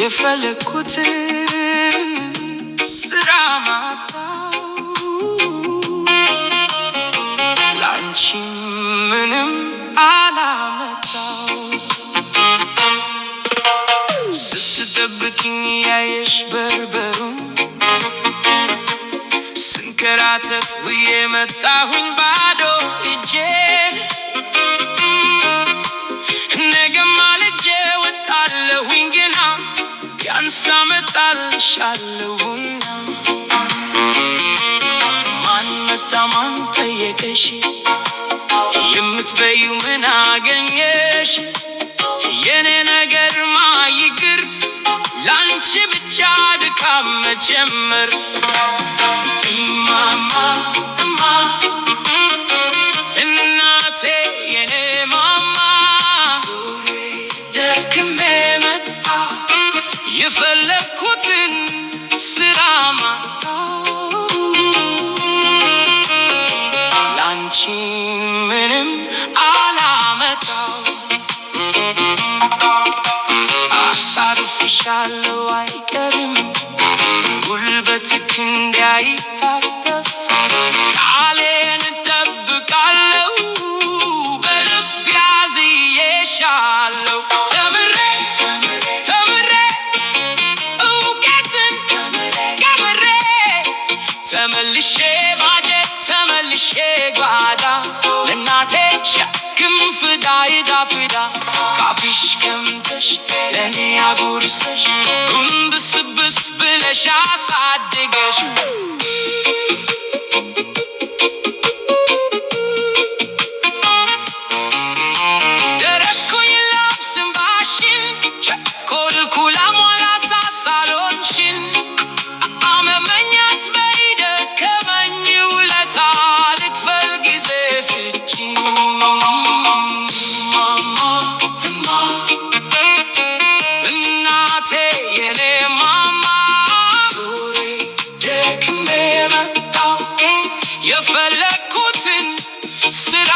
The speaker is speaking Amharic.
የፈለኩትን ስራ ማጣው ላንቺ ምንም አላመጣው ስትጠብቅኝ ያየሽ በርበሩን ስንከራተት ውዬ መጣሁኝ ባዶ እጄን ነገም አልጄ ወጣለሁኝ ገና ቢያንስ አመጣልሻለሁና ማን መጣ ማን ጠየቀሽ የምትበይው ምን አገኘሽ የኔ ነገርማ ይቅር ላንቺ ብቻ ድካም መጀመር እማማ እማ እናቴ የኔ ማማ ደክሜ መጣ የፈለኩትን ስራ ማጣው ላንቺ ምንም አላመጣው አሳርፍሻለሁ አይቀርም ጉልበትክ እንዳይታጠፍ ቃሌን እጠብቃለሁ በልቤ አዝዬሻለሁ ተምሬ እውቀትን ቀምሬ ተመልሼ ማጀት ተመልሼ ጓዳ ለእናቴ ሸክም ፍዳ ዕዳ ፍዳ ካፍሽ ቀምተሽ ለእኔ አጉርሰሽ ጉንብስብስ ብለሽ አሳድገሽ ደረስኩኝ ላብስንባሽን ቸኮልኩ ላሟላ ሳሎንሽን አመመኛት በይደከመኝ ውለታ ልክፈል ጊዜ ስጪኝ እናቴ የኔ ማማ ዞሬ ደክሜ መጣሁ የፈለኩትን ስራ